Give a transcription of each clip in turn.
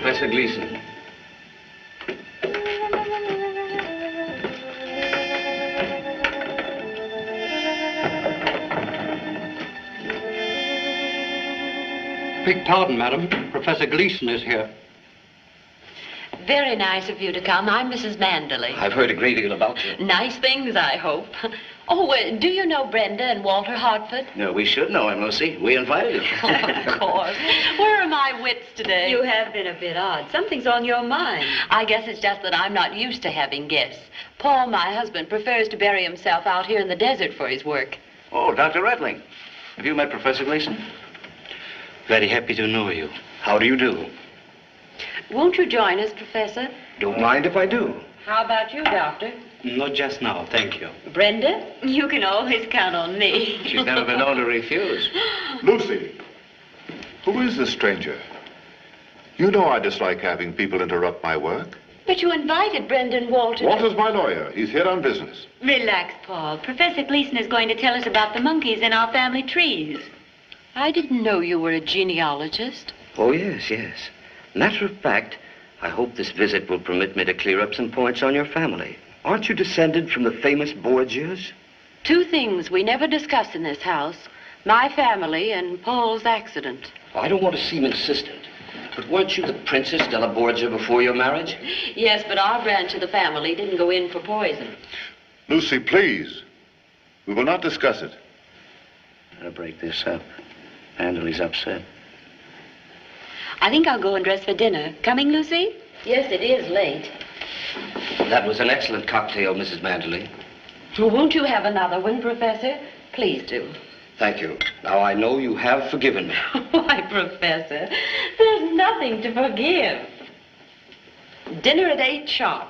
Professor Gleason. Beg pardon, madam. Professor Gleason is here. Very nice of you to come. I'm Mrs. Manderley. I've heard a great deal about you. Nice things, I hope. Oh, do you know Brenda and Walter Hartford? No, we should know him, Lucy. We invited him. Of course. Where are my wits today? You have been a bit odd. Something's on your mind. I guess it's just that I'm not used to having guests. Paul, my husband, prefers to bury himself out here in the desert for his work. Oh, Dr. Redling. Have you met Professor Gleason? Very happy to know you. How do you do? Won't you join us, Professor? Don't mind if I do. How about you, Doctor? Not just now, thank you. Brenda? You can always count on me. She's never been known to refuse. Lucy, who is this stranger? You know I dislike having people interrupt my work. But you invited Brenda and Walter. Walter's my lawyer. He's here on business. Relax, Paul. Professor Gleason is going to tell us about the monkeys in our family trees. I didn't know you were a genealogist. Oh, yes, yes. Matter of fact, I hope this visit will permit me to clear up some points on your family. Aren't you descended from the famous Borgias? Two things we never discuss in this house. My family and Paul's accident. I don't want to seem insistent, but weren't you the Princess della Borgia before your marriage? Yes, but our branch of the family didn't go in for poison. Lucy, please. We will not discuss it. Better break this up. Manderley's upset. I think I'll go and dress for dinner. Coming, Lucy? Yes, it is late. That was an excellent cocktail, Mrs. Manderley. Well, won't you have another one, Professor? Please do. Thank you. Now, I know you have forgiven me. Why, Professor, there's nothing to forgive. Dinner at 8 sharp.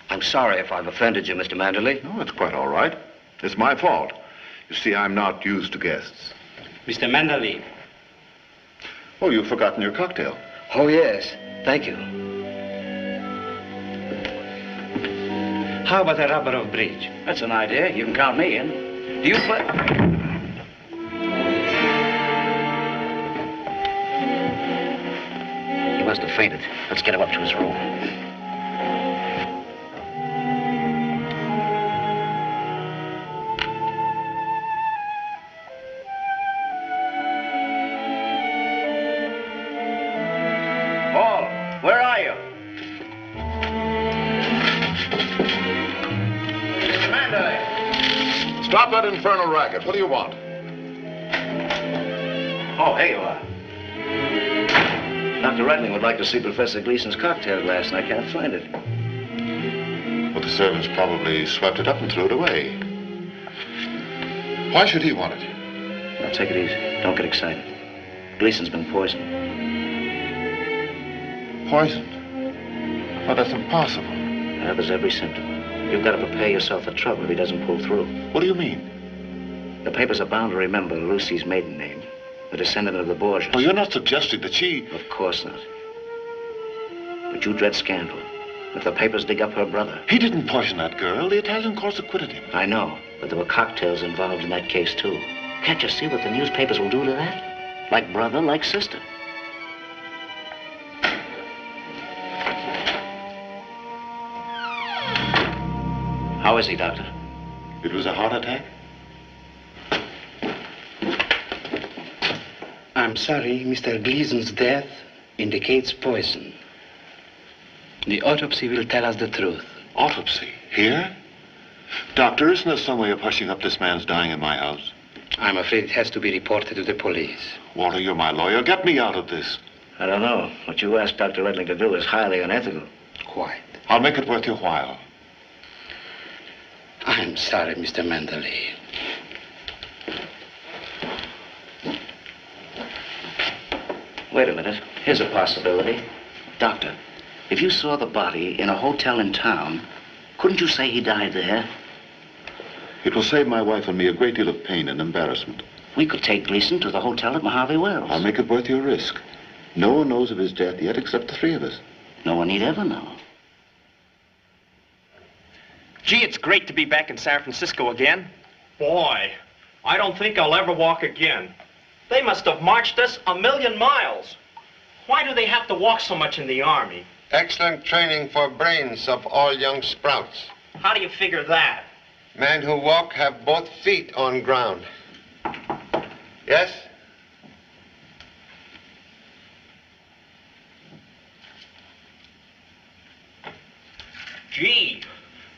I'm sorry if I've offended you, Mr. Manderley. No, it's quite all right. It's my fault. You see, I'm not used to guests. Mr. Manderley. Oh, you've forgotten your cocktail. Oh, yes. Thank you. How about a rubber of bridge? That's an idea. You can count me in. Do you play? He must have fainted. Let's get him up to his room. Paul, where are you? Mr. Manderley. Stop that infernal racket. What do you want? Oh, here you are. Dr. Redling would like to see Professor Gleason's cocktail glass, and I can't find it. Well, the servants probably swept it up and threw it away. Why should he want it? Now, take it easy. Don't get excited. Gleason's been poisoned. Poisoned? Oh, that's impossible. That was every symptom. You've got to prepare yourself for trouble if he doesn't pull through. What do you mean? The papers are bound to remember Lucy's maiden name, the descendant of the Borgias. Oh, you're not suggesting that she... Of course not. But you dread scandal. If the papers dig up her brother... He didn't poison that girl. The Italian courts acquitted him. I know, but there were cocktails involved in that case, too. Can't you see what the newspapers will do to that? Like brother, like sister. How is he, Doctor? It was a heart attack? I'm sorry, Mr. Gleason's death indicates poison. The autopsy will tell us the truth. Autopsy? Here? Doctor, isn't there some way of hushing up this man's dying in my house? I'm afraid it has to be reported to the police. Walter, you're my lawyer. Get me out of this. I don't know. What you asked Dr. Redling to do is highly unethical. Quite. I'll make it worth your while. I'm sorry, Mr. Manderley. Wait a minute. Here's a possibility. Doctor, if you saw the body in a hotel in town, couldn't you say he died there? It will save my wife and me a great deal of pain and embarrassment. We could take Gleason to the hotel at Mojave Wells. I'll make it worth your risk. No one knows of his death yet except the three of us. No one need ever know. Gee, it's great to be back in San Francisco again. Boy, I don't think I'll ever walk again. They must have marched us 1,000,000 miles. Why do they have to walk so much in the Army? Excellent training for brains of all young sprouts. How do you figure that? Men who walk have both feet on ground. Yes? Gee,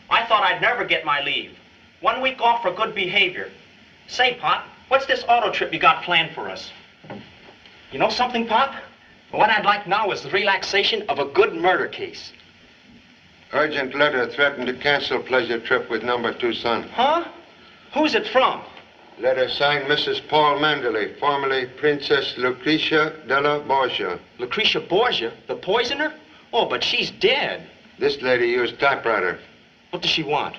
I thought I'd never get my leave. 1 week off for good behavior. Say, Pop, what's this auto trip you got planned for us? You know something, Pop? What I'd like now is the relaxation of a good murder case. Urgent letter threatened to cancel pleasure trip with number 2 son. Huh? Who's it from? Letter signed Mrs. Paul Manderley, formerly Princess Lucretia della Borgia. Lucretia Borgia, the poisoner? Oh, but she's dead. This lady used typewriter. What does she want?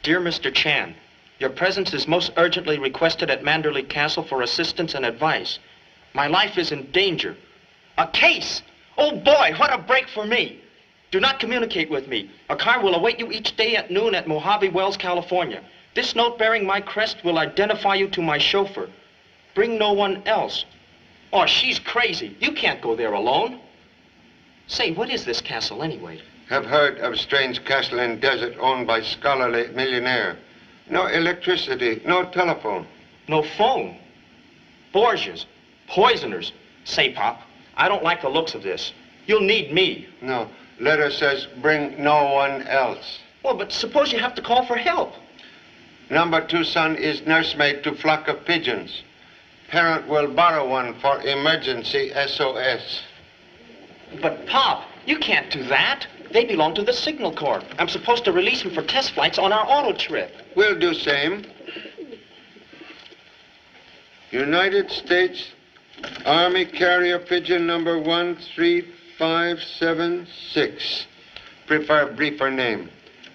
Dear Mr. Chan, your presence is most urgently requested at Manderley Castle for assistance and advice. My life is in danger. A case! Oh boy, what a break for me. Do not communicate with me. A car will await you each day at noon at Mojave Wells, California. This note bearing my crest will identify you to my chauffeur. Bring no one else. Oh, she's crazy. You can't go there alone. Say, what is this castle anyway? Have heard of strange castle in desert owned by scholarly millionaire. No electricity, no telephone. No phone. Borgias. Poisoners. Say, Pop, I don't like the looks of this. You'll need me. No. Letter says bring no one else. Well, but suppose you have to call for help. Number 2 son is nursemaid to flock of pigeons. Parent will borrow one for emergency SOS. But, Pop, you can't do that. They belong to the Signal Corps. I'm supposed to release them for test flights on our auto trip. We'll do same. United States Army Carrier Pigeon number 13576. Prefer briefer name.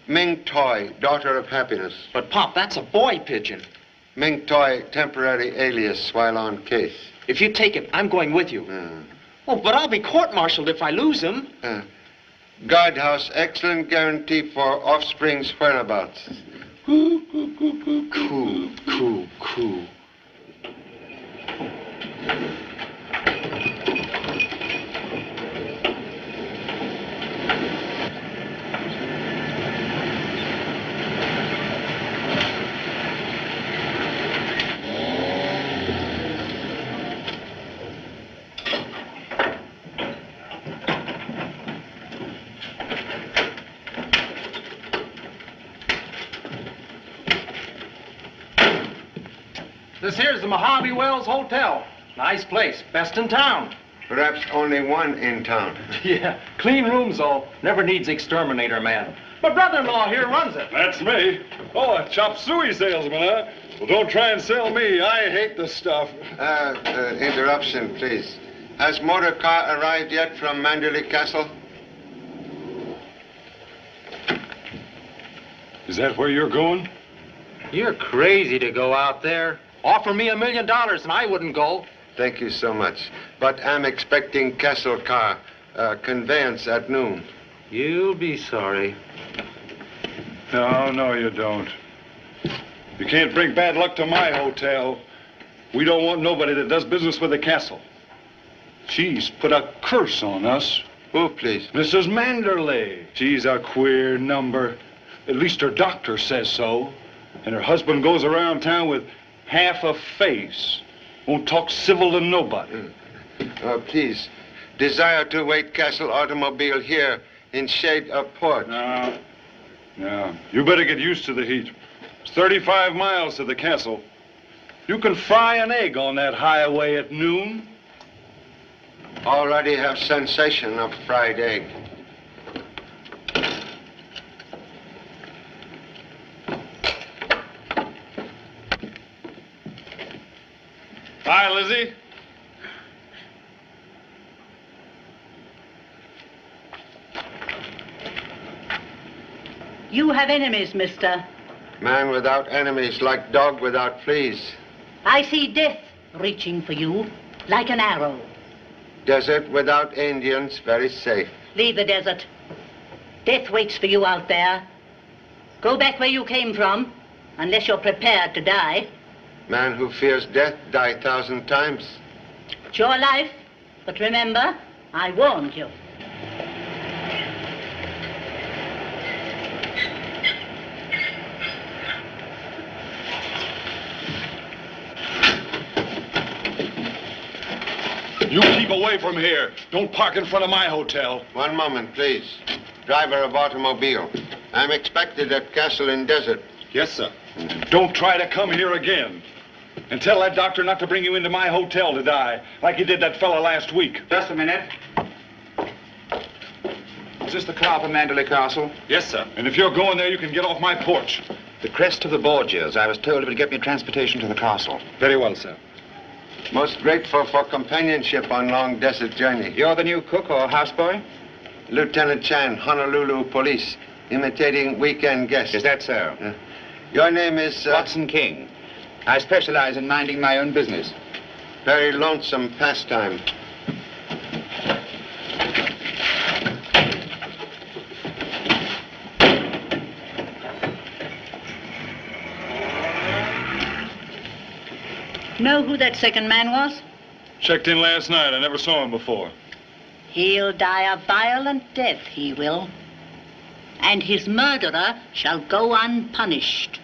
Ming Toy, daughter of happiness. But, Pop, that's a boy pigeon. Ming Toy, temporary alias while on case. If you take it, I'm going with you. Oh, but I'll be court-martialed if I lose him. Guardhouse, excellent guarantee for offspring's whereabouts. Cool. This here's the Mojave Wells Hotel. Nice place, best in town. Perhaps only one in town. Yeah, clean rooms, though. Never needs exterminator man. My brother-in-law here runs it. That's me. Oh, a chop suey salesman, huh? Well, don't try and sell me. I hate the stuff. Interruption, please. Has motor car arrived yet from Manderley Castle? Is that where you're going? You're crazy to go out there. Offer me $1 million and I wouldn't go. Thank you so much. But I'm expecting Castle car, conveyance at noon. You'll be sorry. No, you don't. You can't bring bad luck to my hotel. We don't want nobody that does business with the castle. She's put a curse on us. Who, please? Mrs. Manderley. She's a queer number. At least her doctor says so. And her husband goes around town with half a face. Won't talk civil to nobody. Please, desire to wait Castle automobile here in shade of port. No. You better get used to the heat. It's 35 miles to the castle. You can fry an egg on that highway at noon. Already have sensation of fried egg. Hi, Lizzie. You have enemies, mister. Man without enemies, like dog without fleas. I see death reaching for you, like an arrow. Desert without Indians, very safe. Leave the desert. Death waits for you out there. Go back where you came from. unless you're prepared to die. Man who fears death die 1,000 times. It's your life, but remember, I warned you. You keep away from here. Don't park in front of my hotel. One moment, please. Driver of automobile. I'm expected at Castle in Desert. Yes, sir. Don't try to come here again. And tell that doctor not to bring you into my hotel to die, like he did that fella last week. Just a minute. Is this the car for Mandalay Castle? Yes, sir. And if you're going there, you can get off my porch. The crest of the Borgias. I was told it would get me transportation to the castle. Very well, sir. Most grateful for companionship on long desert journey. You're the new cook or houseboy? Lieutenant Chan, Honolulu Police, imitating weekend guests. Is that so? Your name is... Watson King. I specialize in minding my own business. Very lonesome pastime. Know who that second man was? Checked in last night. I never saw him before. He'll die a violent death, he will. And his murderer shall go unpunished.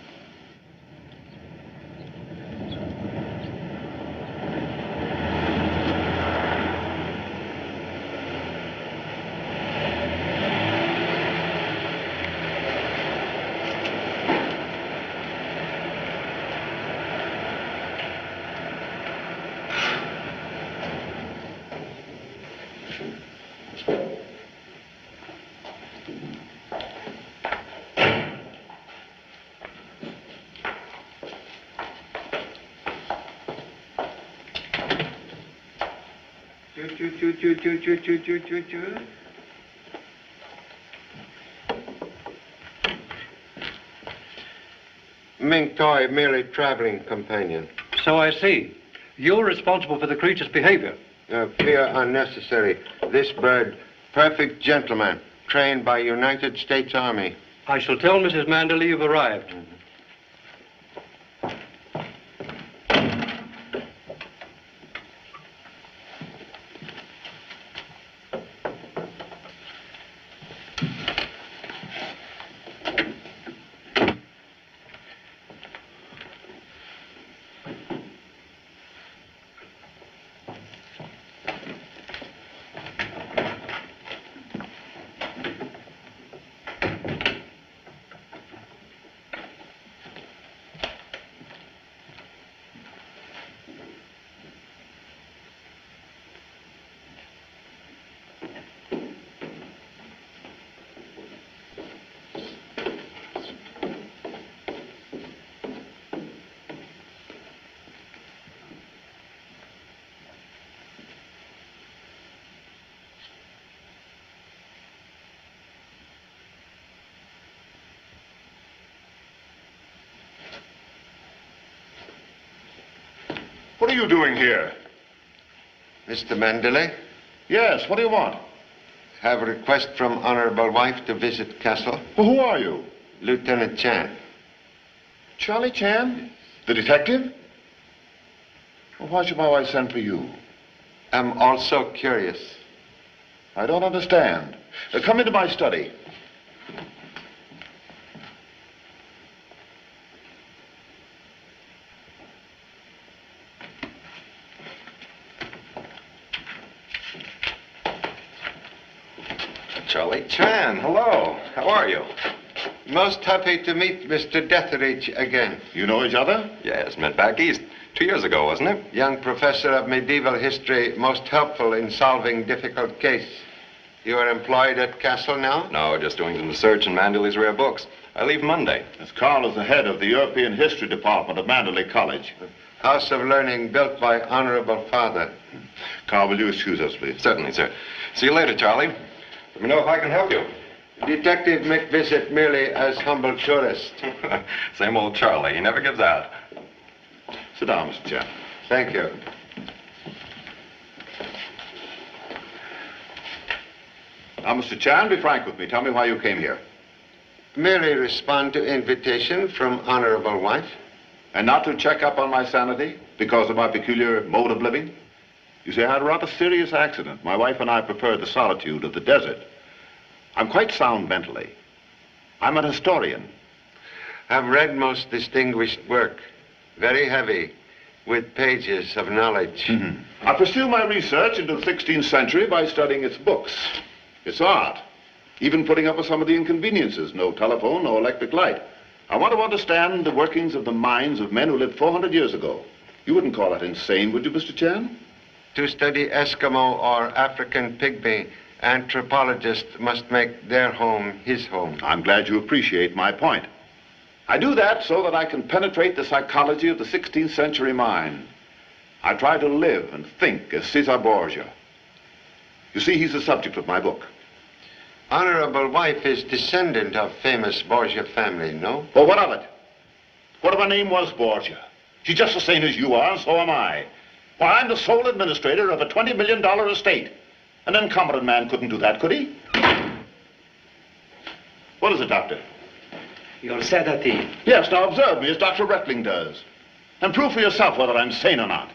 Ming Toy, merely traveling companion. So I see. You're responsible for the creature's behavior. Fear unnecessary. This bird, perfect gentleman, trained by United States Army. I shall tell Mrs. Manderley you've arrived. What are you doing here? Mr. Manderley? Yes, what do you want? Have a request from honorable wife to visit Castle. Well, who are you? Lieutenant Chan. Charlie Chan? The detective? Well, why should my wife send for you? I'm also curious. I don't understand. Come into my study. Charlie Chan, hello. How are you? Most happy to meet Mr. Detheridge again. You know each other? Yes, met back east 2 years ago, wasn't it? Young professor of medieval history, most helpful in solving difficult case. You are employed at Castle now? No, just doing some research in Manderley's rare books. I leave Monday. As Carl is the head of the European History Department of Mandalay College. House of learning built by honorable father. Carl, will you excuse us, please? Certainly, sir. See you later, Charlie. Let me know if I can help you. Detective make visit merely as humble tourist. Same old Charlie. He never gives out. Sit down, Mr. Chan. Thank you. Now, Mr. Chan, be frank with me. Tell me why you came here. Merely respond to invitation from honorable wife. And not to check up on my sanity because of my peculiar mode of living? You see, I had a rather serious accident. My wife and I prefer the solitude of the desert. I'm quite sound mentally. I'm an historian. I've read most distinguished work. Very heavy, with pages of knowledge. I pursue my research into the 16th century by studying its books, its art, even putting up with some of the inconveniences, no telephone, no electric light. I want to understand the workings of the minds of men who lived 400 years ago. You wouldn't call that insane, would you, Mr. Chan? To study Eskimo or African pygmy, anthropologist must make their home his home. I'm glad you appreciate my point. I do that so that I can penetrate the psychology of the 16th century mind. I try to live and think as Caesar Borgia. You see, he's the subject of my book. Honorable wife is descendant of famous Borgia family, no? Well, what of it? What if her name was Borgia? She's just the same as you are, and so am I. Why, I'm the sole administrator of a $20 million estate. An incompetent man couldn't do that, could he? What is it, Doctor? Your sedative. Yes, now observe me as Dr. Rettling does. And prove for yourself whether I'm sane or not.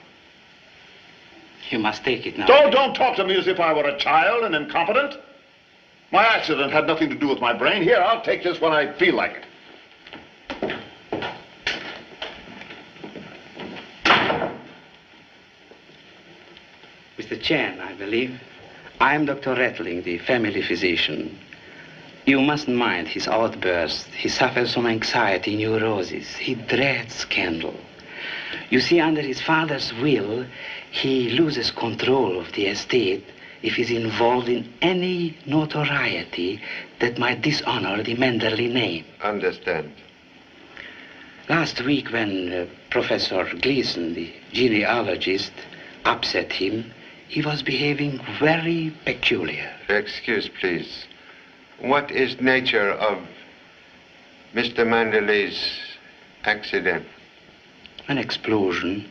You must take it now. Don't talk to me as if I were a child and incompetent. My accident had nothing to do with my brain. Here, I'll take this when I feel like it. Mr. Chan, I believe. I'm Dr. Rettling, the family physician. You mustn't mind his outbursts. He suffers from anxiety, neurosis. He dreads scandal. You see, under his father's will, he loses control of the estate if he's involved in any notoriety that might dishonor the Manderley name. Understand. Last week, when Professor Gleason, the genealogist, upset him, he was behaving very peculiar. Excuse, please. What is nature of Mr. Manderley's accident? An explosion.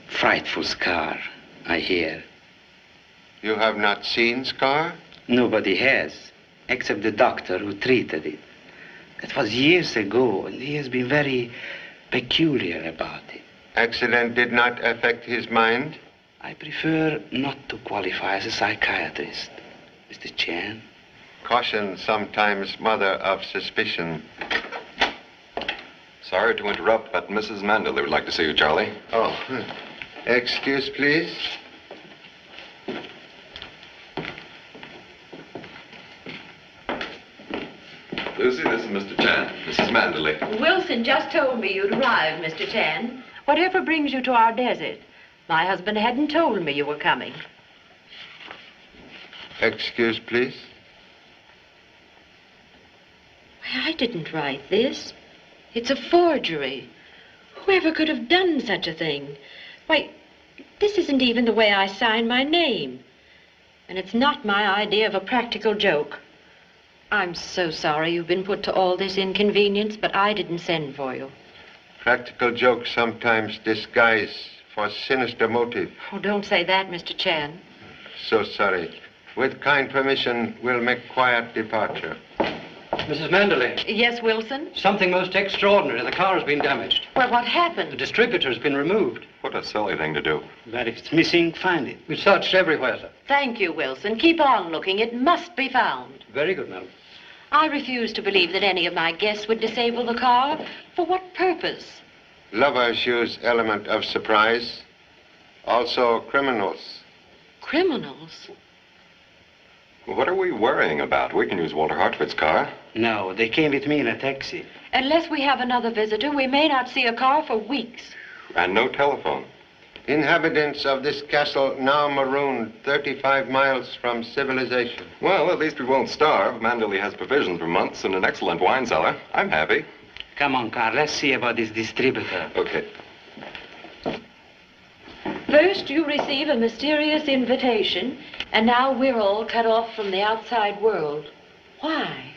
Frightful scar, I hear. You have not seen scar? Nobody has, except the doctor who treated it. That was years ago, and he has been very peculiar about it. Accident did not affect his mind? I prefer not to qualify as a psychiatrist, Mr. Chan. Caution sometimes mother of suspicion. Sorry to interrupt, but Mrs. Manderley would like to see you, Charlie. Oh, excuse, please. Lucy, this is Mr. Chan. Mrs. Manderley. Wilson just told me you'd arrived, Mr. Chan. Whatever brings you to our desert? My husband hadn't told me you were coming. Excuse, please. I didn't write this. It's a forgery. Whoever could have done such a thing? Why, this isn't even the way I sign my name. And it's not my idea of a practical joke. I'm so sorry you've been put to all this inconvenience, but I didn't send for you. Practical jokes sometimes disguise for sinister motive. Oh, don't say that, Mr. Chan. So sorry. With kind permission, we'll make quiet departure. Mrs. Manderley. Yes, Wilson? Something most extraordinary. The car has been damaged. Well, what happened? The distributor has been removed. What a silly thing to do. But if it's missing, find it. We searched everywhere, sir. Thank you, Wilson. Keep on looking. It must be found. Very good, madam. I refuse to believe that any of my guests would disable the car. For what purpose? Lovers use element of surprise. Also criminals. Criminals? What are we worrying about? We can use Walter Hartford's car. No, they came with me in a taxi. Unless we have another visitor, we may not see a car for weeks. And no telephone. Inhabitants of this castle now marooned 35 miles from civilization. Well, at least we won't starve. Manderley has provisions for months and an excellent wine cellar. I'm happy. Come on, Carl. Let's see about this distributor. Okay. First, you receive a mysterious invitation, and now we're all cut off from the outside world. Why?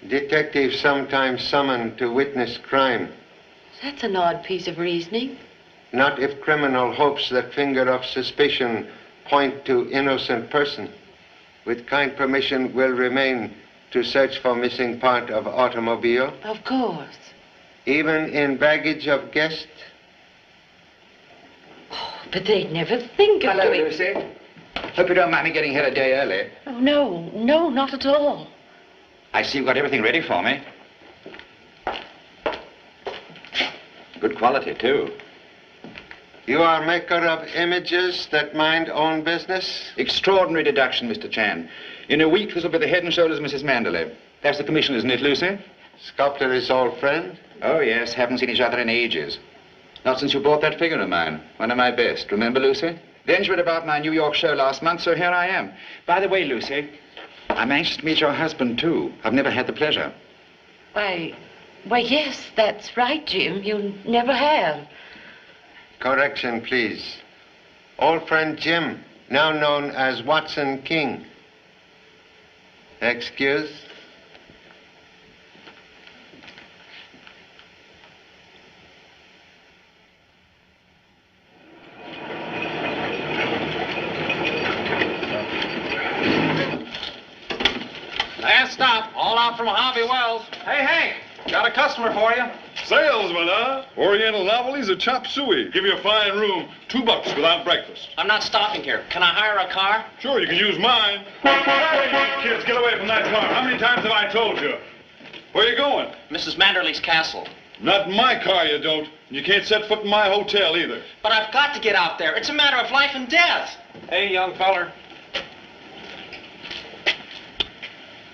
Detectives sometimes summoned to witness crime. That's an odd piece of reasoning. Not if criminal hopes that finger of suspicion point to innocent person. With kind permission, will remain to search for missing part of automobile? Of course. Even in baggage of guest? But they'd never think of Hello, doing... Lucy. Hope you don't mind me getting here a day early. Oh, no, not at all. I see you've got everything ready for me. Good quality, too. You are maker of images that mind own business? Extraordinary deduction, Mr. Chan. In a week, this will be the head and shoulders of Mrs. Manderley. That's the commission, isn't it, Lucy? Sculptor is old friend? Oh, yes. Haven't seen each other in ages. Not since you bought that figure of mine. One of my best. Remember, Lucy? Then she read about my New York show last month, so here I am. By the way, Lucy, I'm anxious to meet your husband, too. I've never had the pleasure. Why, yes, that's right, Jim. You never have. Correction, please. Old friend Jim, now known as Watson King. Excuse? Last stop, all out from Mojave Wells. Hey, Hank, got a customer for you. Salesman, huh? Oriental novelties or chop suey. Give you a fine room. $2 without breakfast. I'm not stopping here. Can I hire a car? Sure, you can use mine. Hey, kids, get away from that car. How many times have I told you? Where you going? Mrs. Manderley's castle. Not in my car, you don't. You can't set foot in my hotel either. But I've got to get out there. It's a matter of life and death. Hey, young feller.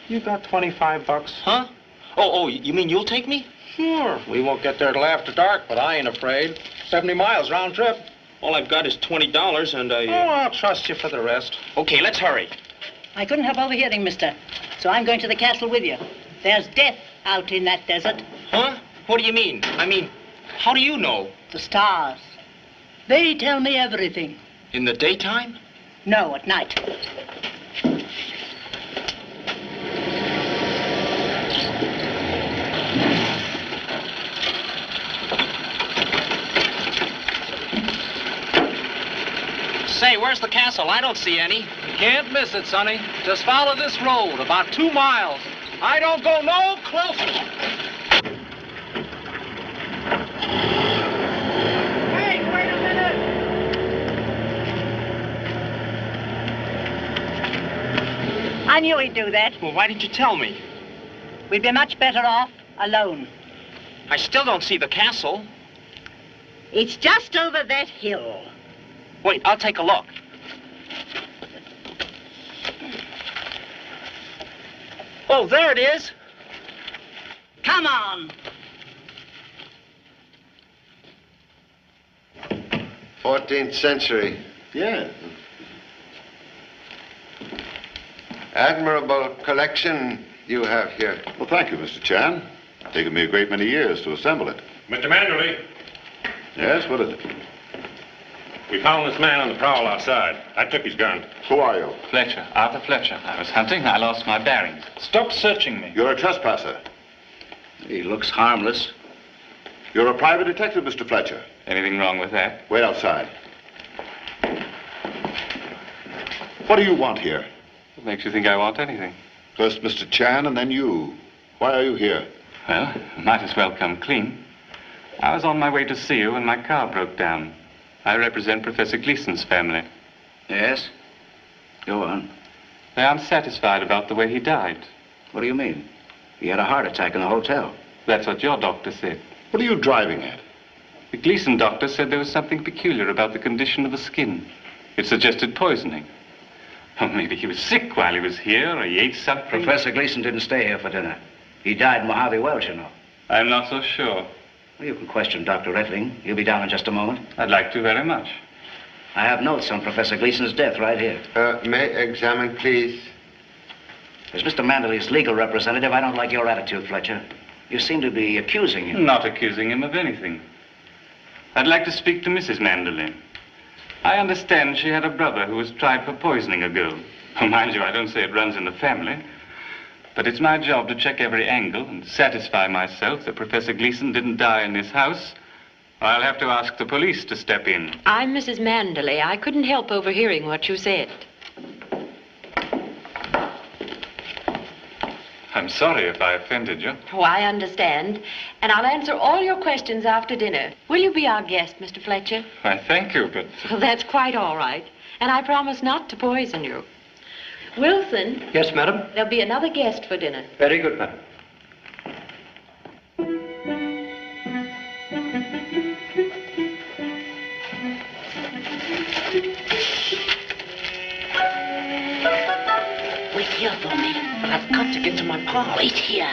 You got 25 bucks? Huh? Oh, you mean you'll take me? Sure. We won't get there till after dark, but I ain't afraid. 70 miles round trip. All I've got is $20 and Oh, I'll trust you for the rest. Okay, let's hurry. I couldn't help overhearing, mister. So I'm going to the castle with you. There's death out in that desert. Huh? What do you mean? I mean, how do you know? The stars. They tell me everything. In the daytime? No, at night. Say, where's the castle? I don't see any. You can't miss it, Sonny. Just follow this road, about 2 miles. I don't go no closer. Hey, wait a minute! I knew he'd do that. Well, why didn't you tell me? We'd be much better off alone. I still don't see the castle. It's just over that hill. Wait, I'll take a look. Oh, there it is. Come on. 14th century. Yeah. Admirable collection you have here. Well, thank you, Mr. Chan. It's taken me a great many years to assemble it. Mr. Manderley, Yes, what is it? we found this man on the prowl outside. I took his gun. Who are you? Fletcher, Arthur Fletcher. I was hunting. I lost my bearings. Stop searching me. You're a trespasser. He looks harmless. You're a private detective, Mr. Fletcher. Anything wrong with that? Wait outside. What do you want here? What makes you think I want anything? First Mr. Chan and then you. Why are you here? Well, might as well come clean. I was on my way to see you when my car broke down. I represent Professor Gleason's family. Yes? Go on. They aren't satisfied about the way he died. What do you mean? He had a heart attack in the hotel. That's what your doctor said. What are you driving at? The Gleason doctor said there was something peculiar about the condition of the skin. It suggested poisoning. Or maybe he was sick while he was here, or he ate something. Professor Gleason didn't stay here for dinner. He died in Mojave Wells, you know. I'm not so sure. Well, you can question Dr. Rettling. He'll be down in just a moment. I'd like to very much. I have notes on Professor Gleason's death right here. May I examine, please? As Mr. Manderley's legal representative, I don't like your attitude, Fletcher. You seem to be accusing him. Not accusing him of anything. I'd like to speak to Mrs. Manderley. I understand she had a brother who was tried for poisoning a girl. Oh, mind you, I don't say it runs in the family. But it's my job to check every angle and satisfy myself that Professor Gleason didn't die in this house. I'll have to ask the police to step in. I'm Mrs. Manderley. I couldn't help overhearing what you said. I'm sorry if I offended you. Oh, I understand. And I'll answer all your questions after dinner. Will you be our guest, Mr. Fletcher? Why, thank you, but... Well, that's quite all right. And I promise not to poison you. Wilson. Yes, madam? There'll be another guest for dinner. Very good, madam. Wait here for me. But I've got to get to my pa. Wait here.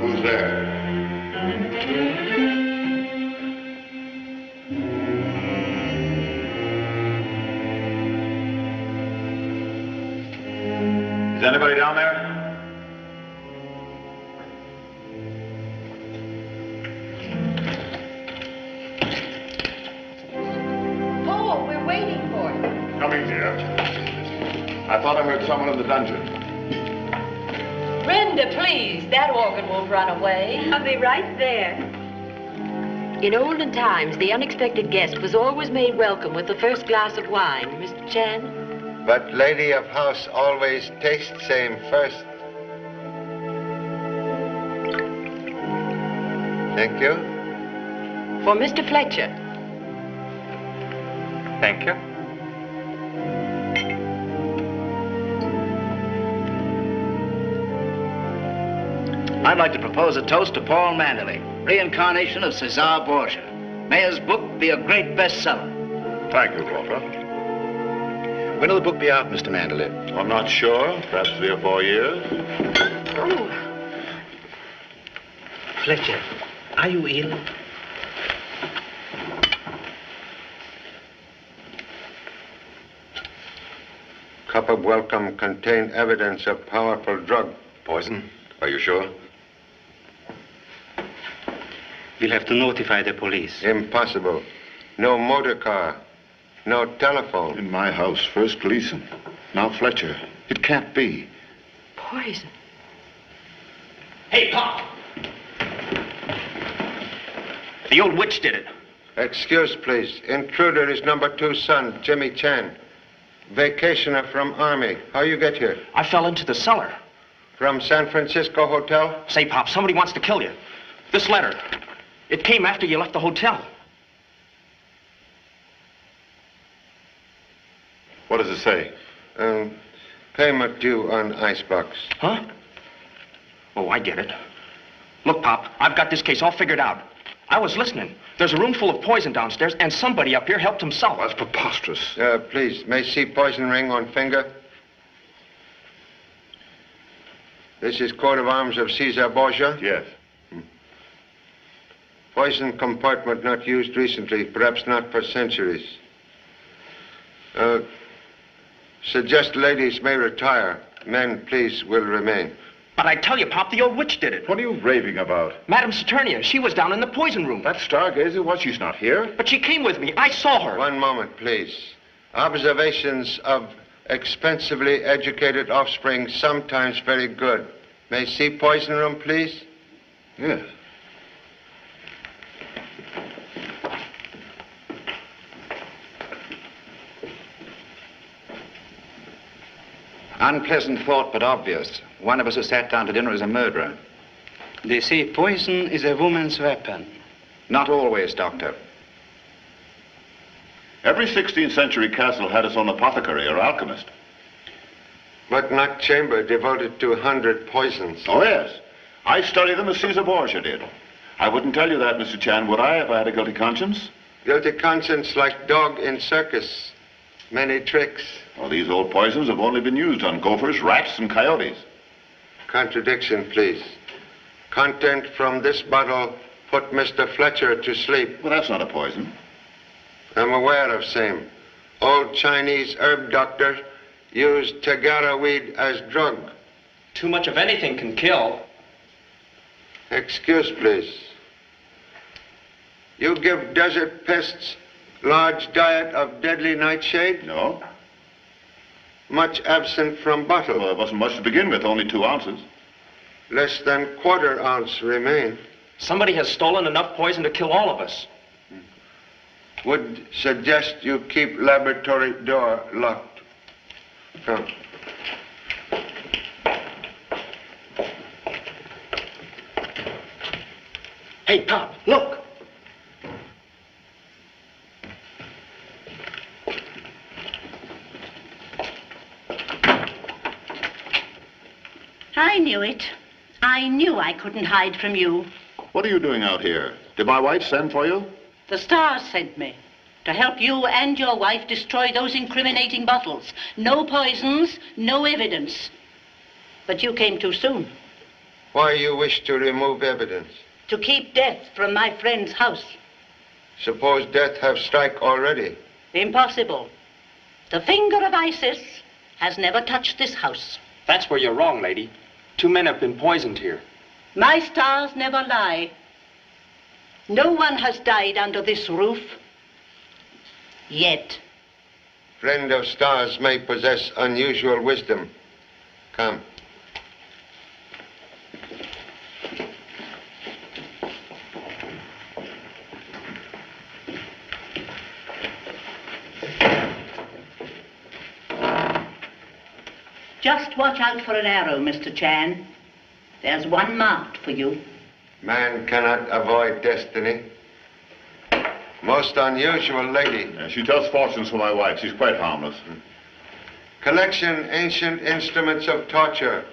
Who's there? Is anybody down there? Paul, we're waiting for you. Coming, dear. I thought I heard someone in the dungeon. Brenda, please. That organ won't run away. I'll be right there. In olden times, the unexpected guest was always made welcome with the first glass of wine. Mr. Chan? But lady of house always taste same first. Thank you. For Mr. Fletcher. Thank you. I'd like to propose a toast to Paul Manderley, reincarnation of Cesar Borgia. May his book be a great bestseller. Thank you, Walter. When will the book be out, Mr. Manderley? I'm not sure. Perhaps 3 or 4 years. Oh. Fletcher, are you ill? Cup of welcome contained evidence of powerful drug. Poison? Are you sure? We'll have to notify the police. Impossible. No motor car. No telephone. In my house, first Gleason. Now Fletcher. It can't be. Poison. Hey, Pop! The old witch did it. Excuse, please. Intruder is number 2 son, Jimmy Chan. Vacationer from Army. How you get here? I fell into the cellar. From San Francisco Hotel? Say, Pop, somebody wants to kill you. This letter. It came after you left the hotel. What does it say? Payment due on icebox. Huh? Oh, I get it. Look, Pop, I've got this case all figured out. I was listening. There's a room full of poison downstairs, and somebody up here helped himself. That's preposterous. Please, may see poison ring on finger? This is coat of arms of Cesar Borgia? Yes. Poison compartment not used recently, perhaps not for centuries. Suggest ladies may retire. Men, please, will remain. But I tell you, Pop, the old witch did it. What are you raving about? Madame Saturnia, she was down in the poison room. That stargazer, what? She's not here? But she came with me. I saw her. One moment, please. Observations of expensively educated offspring sometimes very good. May see poison room, please? Yes. Unpleasant thought, but obvious. One of us who sat down to dinner is a murderer. They say poison is a woman's weapon. Not always, Doctor. Every 16th century castle had its own apothecary or alchemist. But not chamber devoted to 100 poisons. Oh, yes. I studied them as Caesar Borgia did. I wouldn't tell you that, Mr. Chan, would I, if I had a guilty conscience? Guilty conscience like dog in circus. Many tricks. Well, these old poisons have only been used on gophers, rats, and coyotes. Contradiction, please. Content from this bottle put Mr. Fletcher to sleep. Well, that's not a poison. I'm aware of same. Old Chinese herb doctor used Tagara weed as drug. Too much of anything can kill. Excuse, please. You give desert pests large diet of deadly nightshade? No. Much absent from bottle? Well, it wasn't much to begin with, only 2 ounces. Less than quarter ounce remain. Somebody has stolen enough poison to kill all of us. Would suggest you keep laboratory door locked. Come. Hey, Pop, look. I knew it. I knew I couldn't hide from you. What are you doing out here? Did my wife send for you? The stars sent me to help you and your wife destroy those incriminating bottles. No poisons, no evidence. But you came too soon. Why you wish to remove evidence? To keep death from my friend's house. Suppose death have strike already. Impossible. The finger of Isis has never touched this house. That's where you're wrong, lady. 2 men have been poisoned here. My stars never lie. No one has died under this roof. Yet. Friend of stars may possess unusual wisdom. Come. Just watch out for an arrow, Mr. Chan. There's one marked for you. Man cannot avoid destiny. Most unusual lady. Yeah, she tells fortunes for my wife. She's quite harmless. Collection ancient instruments of torture.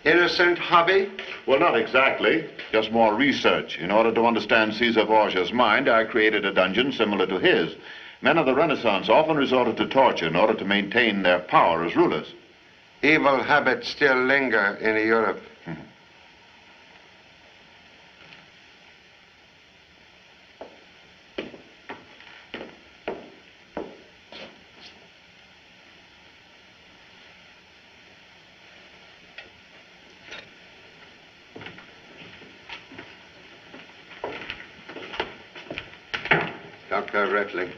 Innocent hobby? Well, not exactly. Just more research. In order to understand Caesar Borgia's mind, I created a dungeon similar to his. Men of the Renaissance often resorted to torture in order to maintain their power as rulers. Evil habits still linger in Europe. Dr. Retling,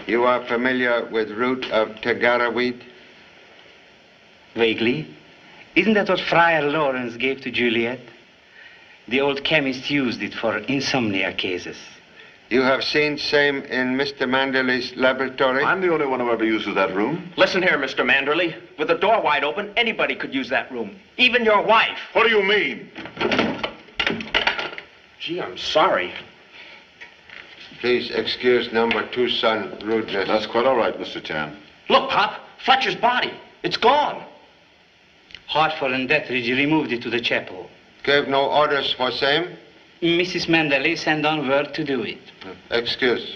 you are familiar with root of Tagara weed? Vaguely. Isn't that what Friar Lawrence gave to Juliet? The old chemist used it for insomnia cases. You have seen same in Mr. Manderley's laboratory? I'm the only one who ever uses that room. Listen here, Mr. Manderley. With the door wide open, anybody could use that room. Even your wife. What do you mean? Gee, I'm sorry. Please excuse number 2 son rudeness. That's quite all right, Mr. Chan. Look, Pop, Fletcher's body. It's gone. Hartford and Deathridge removed it to the chapel. Gave no orders for same? Mrs. Manderley sent on word to do it. Excuse.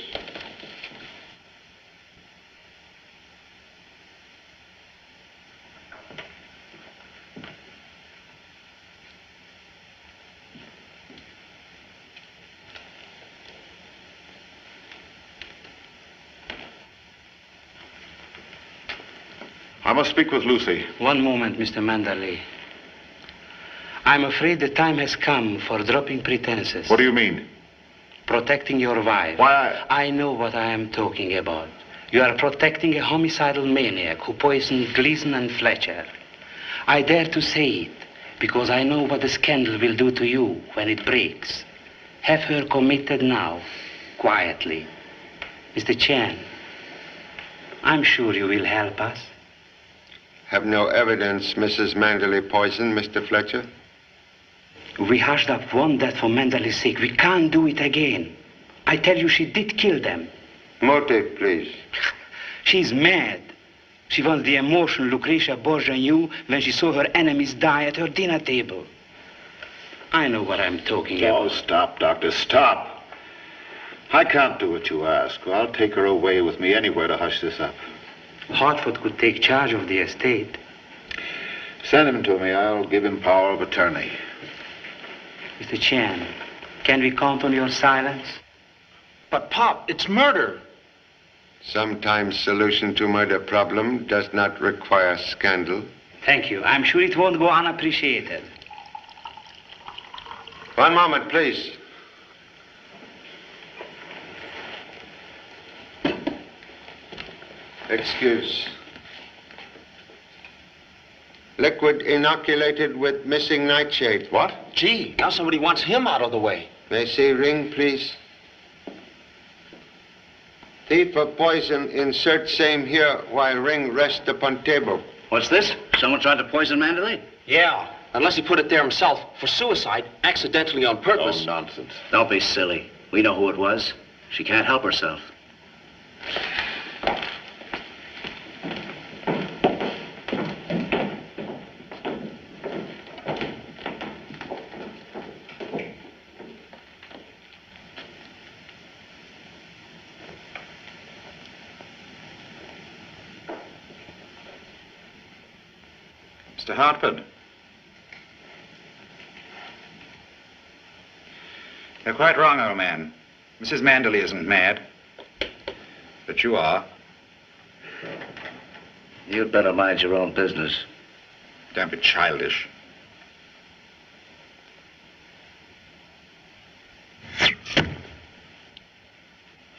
I must speak with Lucy. One moment, Mr. Manderley. I'm afraid the time has come for dropping pretenses. What do you mean? Protecting your wife. Why? I know what I am talking about. You are protecting a homicidal maniac who poisoned Gleason and Fletcher. I dare to say it because I know what the scandal will do to you when it breaks. Have her committed now, quietly. Mr. Chan, I'm sure you will help us. Have no evidence Mrs. Manderley poisoned Mr. Fletcher? We hushed up one death for Manderley's sake. We can't do it again. I tell you, she did kill them. Motive, please. She's mad. She wants the emotion Lucretia Borgia knew when she saw her enemies die at her dinner table. I know what I'm talking about. Oh, stop, Doctor, stop. I can't do what you ask. I'll take her away with me anywhere to hush this up. Hartford could take charge of the estate. Send him to me. I'll give him power of attorney. Mr. Chan, can we count on your silence? But, Pop, it's murder. Sometimes solution to murder problem does not require scandal. Thank you. I'm sure it won't go unappreciated. One moment, please. Excuse. Liquid inoculated with missing nightshade. What? Gee, now somebody wants him out of the way. May I see ring, please? Thief of poison, insert same here while ring rest upon table. What's this? Someone tried to poison Manderley? Yeah, unless he put it there himself for suicide, accidentally on purpose. Oh, nonsense. Don't be silly. We know who it was. She can't help herself. Mr. Hartford. You're quite wrong, old man. Mrs. Manderley isn't mad. But you are. You'd better mind your own business. Don't be childish.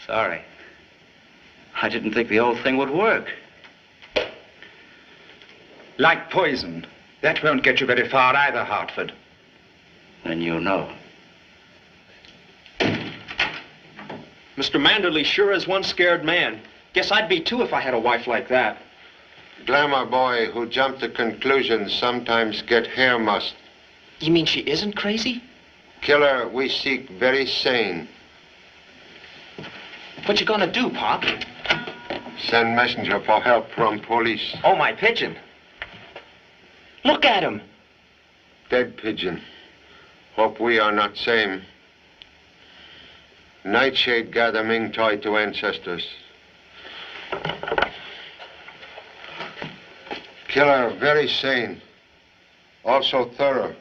Sorry. I didn't think the old thing would work. Like poison. That won't get you very far either, Hartford. And you know. Mr. Manderley sure is one scared man. Guess I'd be too if I had a wife like that. Glamour boy who jumped to conclusions sometimes get hair mussed. You mean she isn't crazy? Killer we seek very sane. What you gonna do, Pop? Send messenger for help from police. Oh, my pigeon. Look at him. Dead pigeon. Hope we are not same. Nightshade gather Ming toy to ancestors. Killer very sane. Also thorough.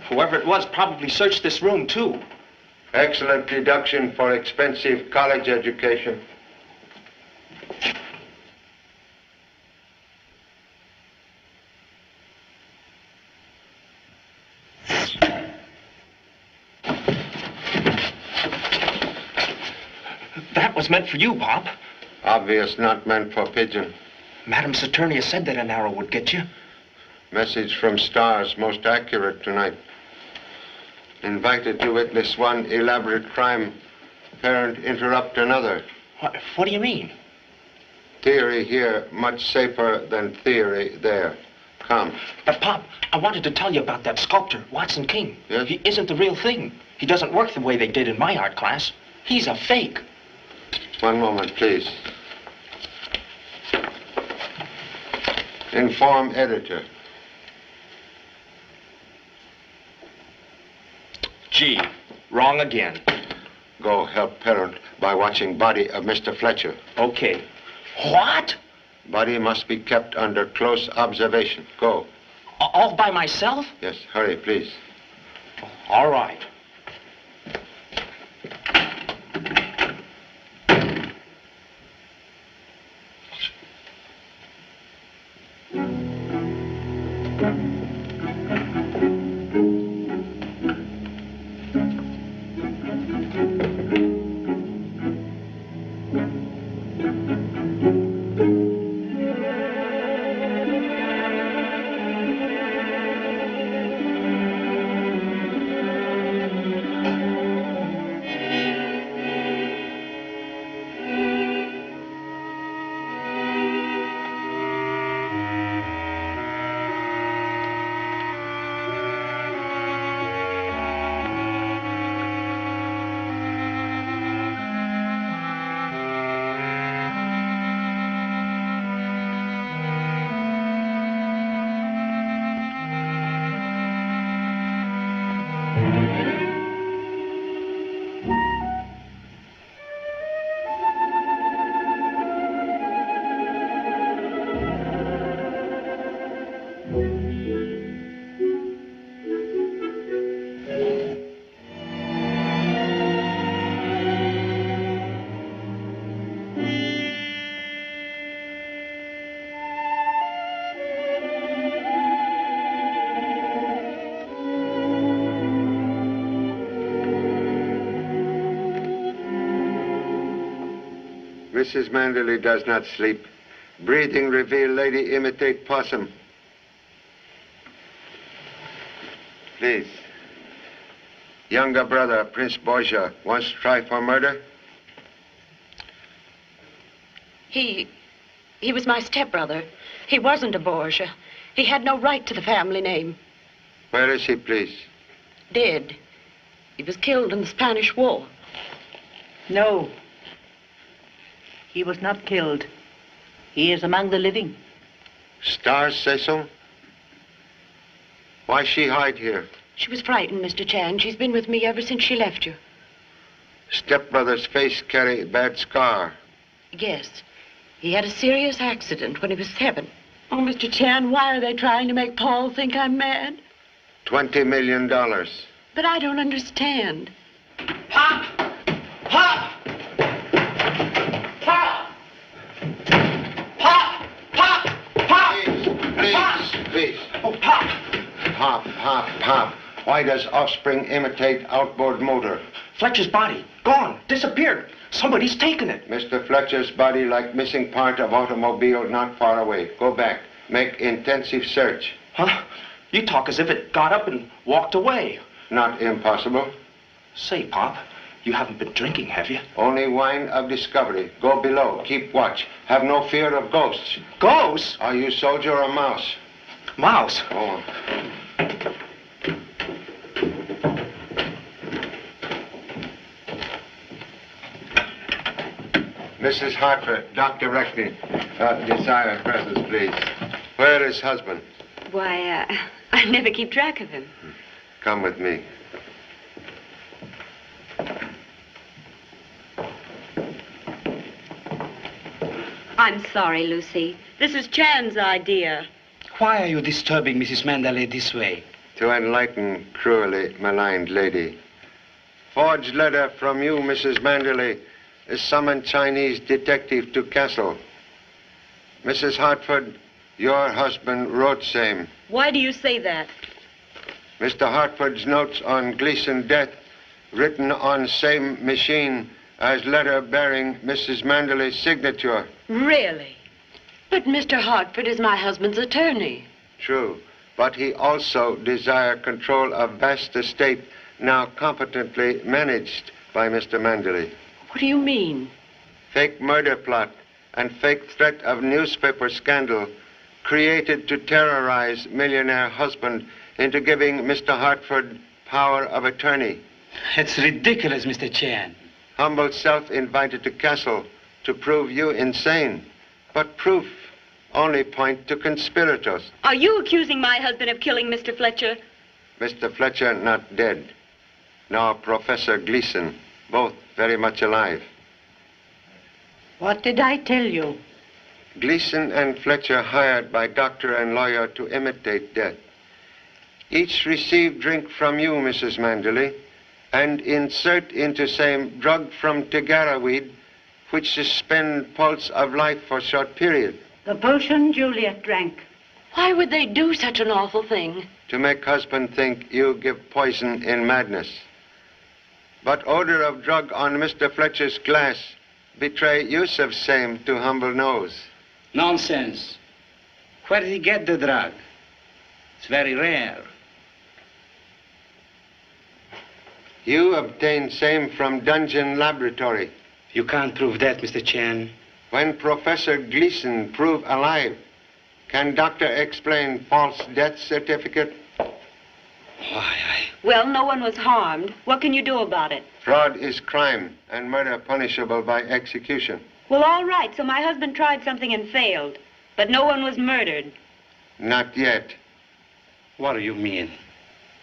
Whoever it was probably searched this room, too. Excellent deduction for expensive college education. That was meant for you, Pop. Obvious not meant for pigeon. Madam Saturnia said that an arrow would get you. Message from stars, most accurate tonight. Invited to witness one elaborate crime. Parent interrupt another. What do you mean? Theory here, much safer than theory there. Come. But, Pop, I wanted to tell you about that sculptor, Watson King. Yes? He isn't the real thing. He doesn't work the way they did in my art class. He's a fake. One moment, please. Inform editor. Gee, wrong again. Go help parent by watching body of Mr. Fletcher. Okay. What? Body must be kept under close observation. Go. All by myself? Yes, hurry, please. All right. Mrs. Manderley does not sleep. Breathing reveal lady imitate possum. Please. Younger brother, Prince Borgia, wants to try for murder? He was my stepbrother. He wasn't a Borgia. He had no right to the family name. Where is he, please? Dead. He was killed in the Spanish War. No. He was not killed. He is among the living. Stars say so? Why she hide here? She was frightened, Mr. Chan. She's been with me ever since she left you. Stepbrother's face carry bad scar. Yes. He had a serious accident when he was 7. Oh, Mr. Chan, why are they trying to make Paul think I'm mad? $20 million. But I don't understand. Pop! Pop! Pop! Pop! Pop! Pop! Please. Oh, Pop! Pop. Why does offspring imitate outboard motor? Fletcher's body. Gone. Disappeared. Somebody's taken it. Mr. Fletcher's body like missing part of automobile not far away. Go back. Make intensive search. Huh? You talk as if it got up and walked away. Not impossible. Say, Pop, you haven't been drinking, have you? Only wine of discovery. Go below. Keep watch. Have no fear of ghosts. Ghosts? Are you soldier or mouse? Mouse? Oh. Mrs. Hartford, Dr. Director, desire presence, please. Where is husband? Why, I never keep track of him. Come with me. I'm sorry, Lucy. This is Chan's idea. Why are you disturbing Mrs. Manderley this way? To enlighten cruelly maligned lady. Forged letter from you, Mrs. Manderley, summoned Chinese detective to castle. Mrs. Hartford, your husband wrote same. Why do you say that? Mr. Hartford's notes on Gleason death, written on same machine as letter bearing Mrs. Manderley's signature. Really? But Mr. Hartford is my husband's attorney. True, but he also desire control of vast estate now competently managed by Mr. Manderley. What do you mean? Fake murder plot and fake threat of newspaper scandal created to terrorize millionaire husband into giving Mr. Hartford power of attorney. It's ridiculous, Mr. Chan. Humble self invited to castle to prove you insane. But proof only point to conspirators. Are you accusing my husband of killing Mr. Fletcher? Mr. Fletcher not dead. Nor Professor Gleason, both very much alive. What did I tell you? Gleason and Fletcher hired by doctor and lawyer to imitate death. Each received drink from you, Mrs. Manderley, and insert into same drug from Tagara weed, which suspend pulse of life for short period. The potion Juliet drank. Why would they do such an awful thing? To make husband think you give poison in madness. But odor of drug on Mr. Fletcher's glass betray use of same to humble nose. Nonsense. Where did he get the drug? It's very rare. You obtained same from dungeon laboratory. You can't prove that, Mr. Chan. When Professor Gleason prove alive, can doctor explain false death certificate? Well, no one was harmed. What can you do about it? Fraud is crime and murder punishable by execution. Well, all right, so my husband tried something and failed. But no one was murdered. Not yet. What do you mean?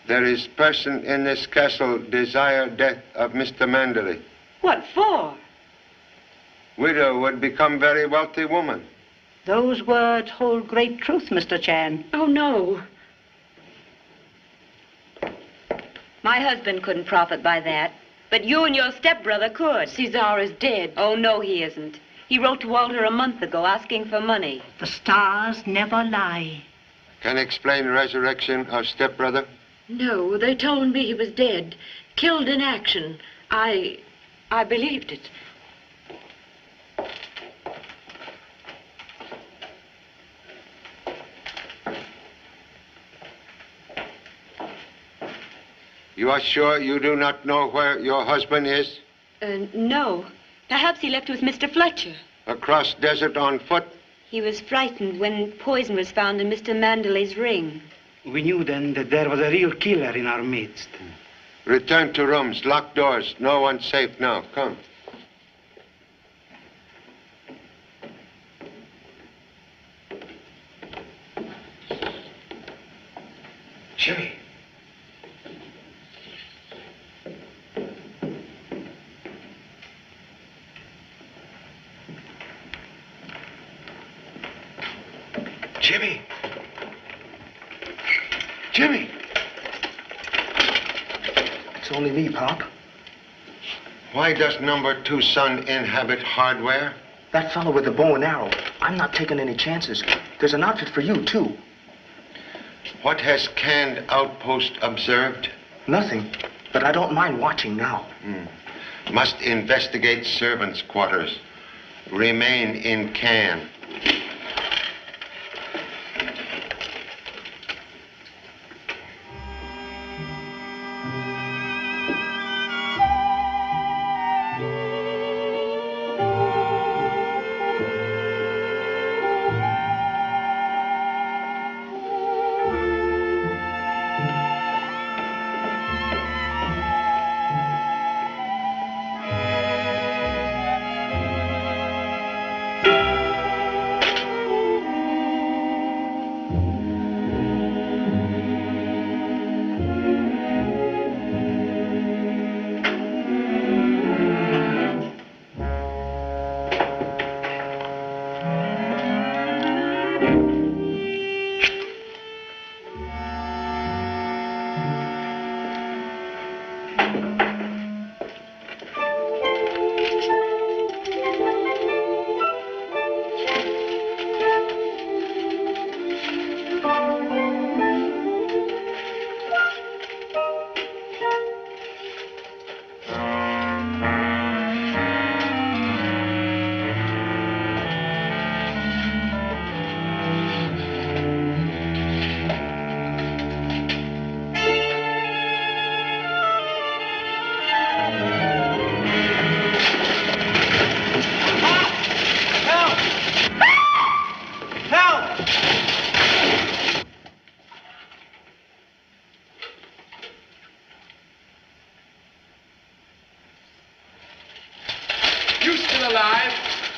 There is person in this castle desire death of Mr. Manderley. What for? Widow would become very wealthy woman. Those words hold great truth, Mr. Chan. Oh, no. My husband couldn't profit by that. But you and your stepbrother could. Cesar is dead. Oh, no, he isn't. He wrote to Walter a month ago asking for money. The stars never lie. Can explain resurrection of stepbrother? No, they told me he was dead. Killed in action. I believed it. You are sure you do not know where your husband is? No. Perhaps he left with Mr. Fletcher. Across desert on foot? He was frightened when poison was found in Mr. Manderley's ring. We knew then that there was a real killer in our midst. Return to rooms, lock doors. No one's safe now. Come. Jimmy. Jimmy. Jimmy. It's only me, Pop. Why does number 2 son inhabit hardware? That fellow with the bow and arrow. I'm not taking any chances. There's an outfit for you, too. What has Canned Outpost observed? Nothing, but I don't mind watching now. Must investigate servants' quarters. Remain in Cannes.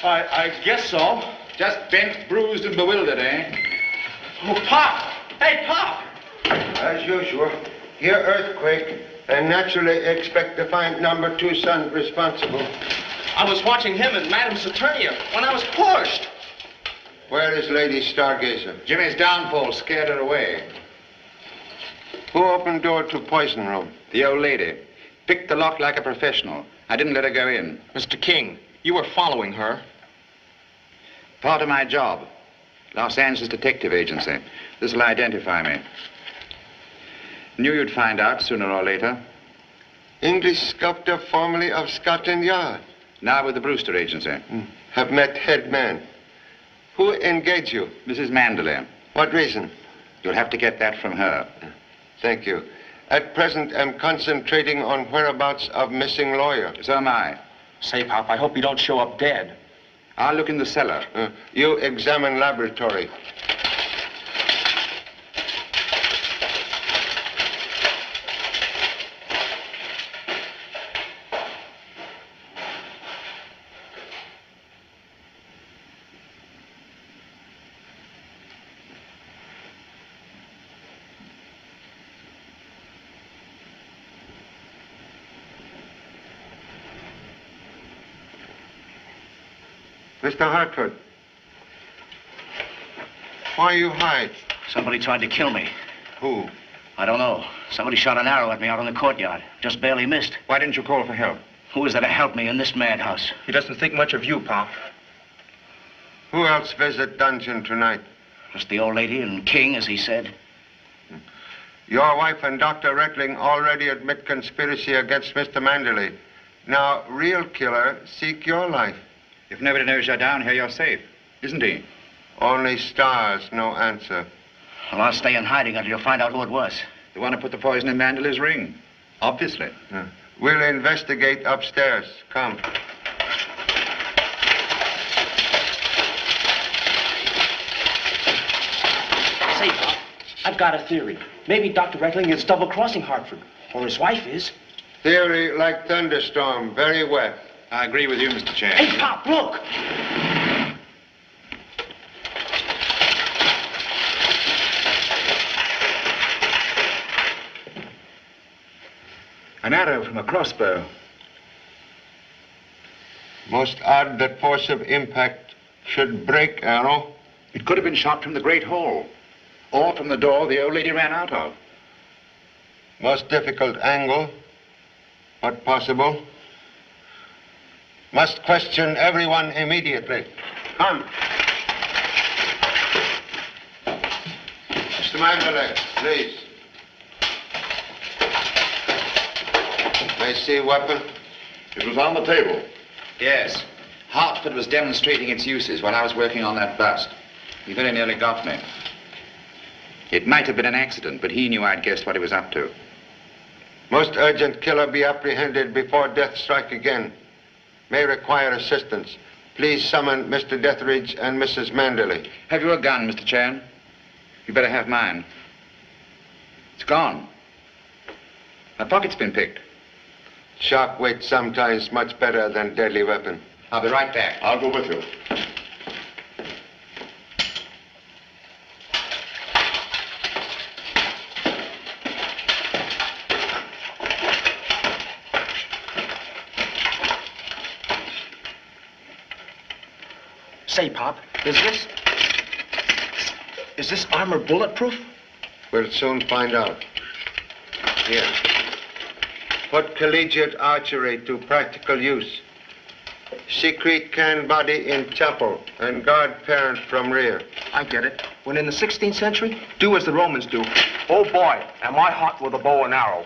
I guess so. Just bent, bruised, and bewildered, eh? Oh, Pop! Hey, Pop! As usual, here earthquake, and naturally expect to find number 2 son responsible. I was watching him and Madame Saturnia when I was pushed. Where is Lady Stargazer? Jimmy's downfall scared her away. Who opened door to poison room? The old lady. Picked the lock like a professional. I didn't let her go in. Mr. King, you were following her. Part of my job. Los Angeles Detective Agency. This'll identify me. Knew you'd find out sooner or later. English sculptor formerly of Scotland Yard. Now with the Brewster Agency. Have met head man. Who engaged you? Mrs. Manderley. What reason? You'll have to get that from her. Thank you. At present, I'm concentrating on whereabouts of missing lawyer. So am I. Say, Pop, I hope you don't show up dead. I'll look in the cellar. You examine laboratory. Mr. Hartford, why you hide? Somebody tried to kill me. Who? I don't know. Somebody shot an arrow at me out in the courtyard. Just barely missed. Why didn't you call for help? Who is there to help me in this madhouse? He doesn't think much of you, Pop. Who else visit dungeon tonight? Just the old lady and King, as he said. Your wife and Dr. Rettling already admit conspiracy against Mr. Manderley. Now, real killer, seek your life. If nobody knows you're down here, you're safe. Isn't he? Only stars, no answer. Well, I'll stay in hiding until you find out who it was. The one who put the poison in Manderley's ring. Obviously. We'll investigate upstairs. Come. Say, Pop, I've got a theory. Maybe Dr. Reckling is double-crossing Hartford, or his wife is. Theory like thunderstorm, very wet. I agree with you, Mr. Chan. Hey, Pop, look! An arrow from a crossbow. Most odd that force of impact should break arrow. It could have been shot from the Great Hall, or from the door the old lady ran out of. Most difficult angle, but possible. Must question everyone immediately. Come. Mr. Mandalay, please. May I see weapon? It was on the table. Yes. Hartford was demonstrating its uses while I was working on that bust. He very nearly got me. It might have been an accident, but he knew I'd guessed what he was up to. Most urgent killer be apprehended before death strike again. May require assistance. Please summon Mr. Deathridge and Mrs. Manderley. Have you a gun, Mr. Chan? You better have mine. It's gone. My pocket's been picked. Sharp weight sometimes much better than deadly weapon. I'll be right back. I'll go with you. Say, Pop, is this armor bulletproof? We'll soon find out. Here. Put collegiate archery to practical use. Secrete can body in chapel and guard parent from rear. I get it. When in the 16th century, do as the Romans do. Oh boy, am I hot with a bow and arrow.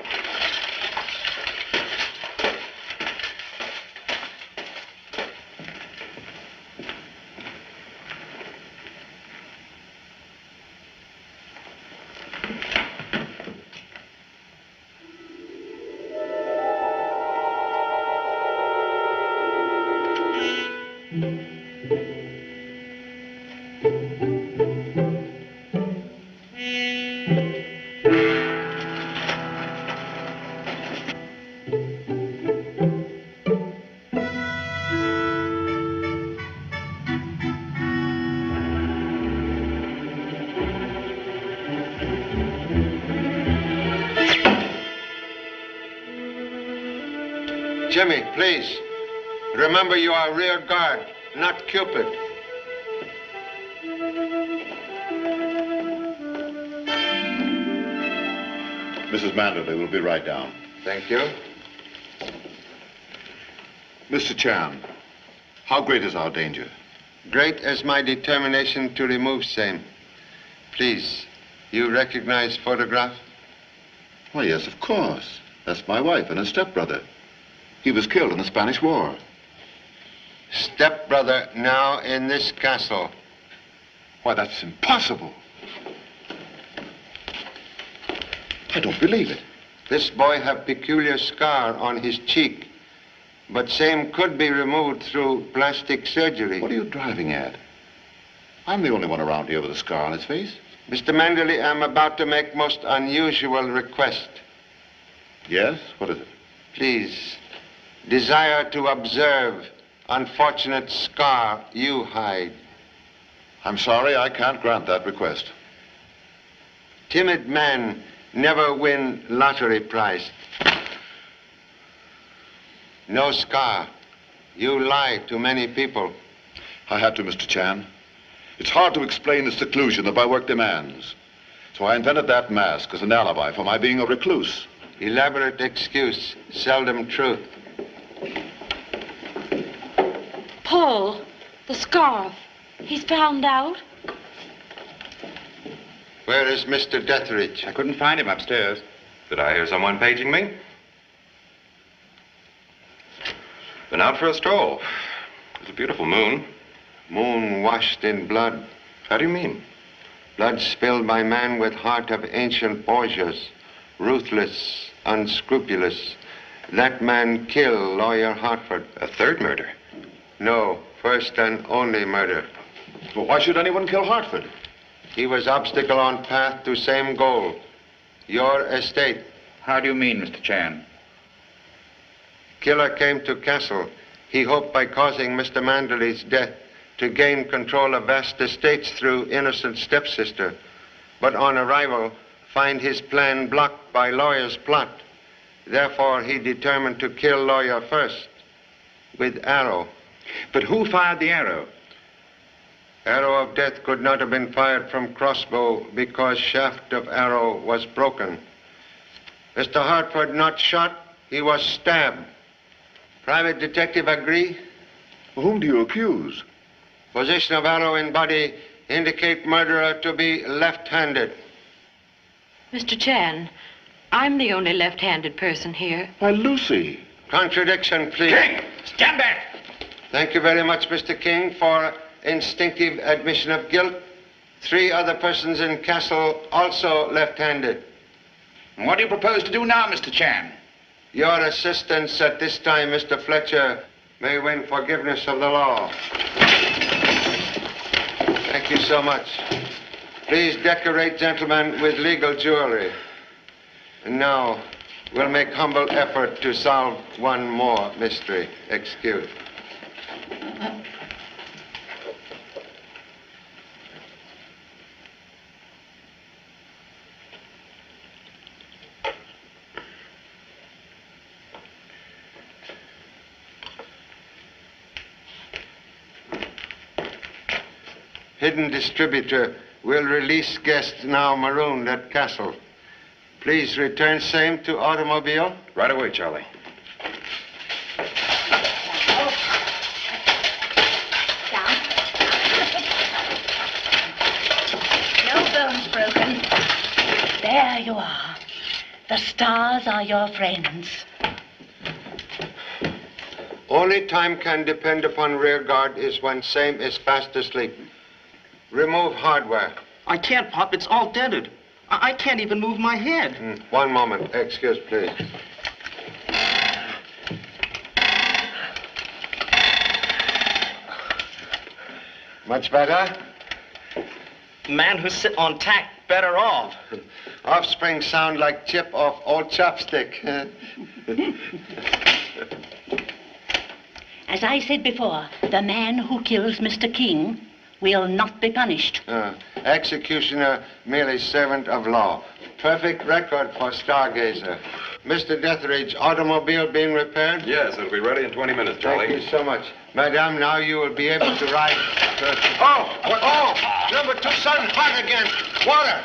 Jimmy, please. Remember you are rear guard, not Cupid. Mrs. Manderley will be right down. Thank you. Mr. Chan, how great is our danger? Great as my determination to remove same. Please, you recognize photograph? Why, yes, of course. That's my wife and her stepbrother. He was killed in the Spanish War. Stepbrother now in this castle. Why, that's impossible. I don't believe it. This boy have peculiar scar on his cheek, but same could be removed through plastic surgery. What are you driving at? I'm the only one around here with a scar on his face. Mr. Manderley, I'm about to make most unusual request. Yes? What is it? Please, desire to observe unfortunate scar you hide. I'm sorry, I can't grant that request. Timid man never win lottery prize. No scar. You lie to many people. I had to, Mr. Chan. It's hard to explain the seclusion that my work demands. So I invented that mask as an alibi for my being a recluse. Elaborate excuse, seldom truth. Paul, the scarf. He's found out. Where is Mr. Deathridge? I couldn't find him upstairs. Did I hear someone paging me? Been out for a stroll. It's a beautiful moon. Moon washed in blood. How do you mean? Blood spilled by man with heart of ancient Borgias. Ruthless, unscrupulous. That man killed Lawyer Hartford. A third murder? No, first and only murder. Well, why should anyone kill Hartford? He was obstacle on path to same goal. Your estate. How do you mean, Mr. Chan? Killer came to Castle. He hoped by causing Mr. Manderley's death to gain control of vast estates through innocent stepsister. But on arrival, find his plan blocked by Lawyer's plot. Therefore, he determined to kill Lawyer first, with arrow. But who fired the arrow? Arrow of death could not have been fired from crossbow because shaft of arrow was broken. Mr. Hartford not shot, he was stabbed. Private detective agree? Whom do you accuse? Position of arrow in body indicate murderer to be left-handed. Mr. Chan, I'm the only left-handed person here. Why, Lucy. Contradiction, please. King, stand back! Thank you very much, Mr. King, for instinctive admission of guilt. 3 other persons in Castle also left-handed. And what do you propose to do now, Mr. Chan? Your assistance at this time, Mr. Fletcher, may win forgiveness of the law. Thank you so much. Please decorate, gentlemen, with legal jewelry. And now, we'll make humble effort to solve one more mystery. Excuse. Hidden distributor will release guests now marooned at Castle. Please return same to automobile. Right away, Charlie. Down. No bones broken. There you are. The stars are your friends. Only time can depend upon rear guard is when same is fast asleep. Remove hardware. I can't, Pop. It's all dented. I can't even move my head. One moment. Excuse, please. Much better? Man who's sit on tack better off. Offspring sound like chip off old chopstick. As I said before, the man who kills Mr. King will not be punished. Executioner, merely servant of law. Perfect record for stargazer. Mr. Deathridge, automobile being repaired? Yes, it'll be ready in 20 minutes, Charlie. Thank you so much. Madame, now you will be able to ride. Number 2 son, hot again. Water.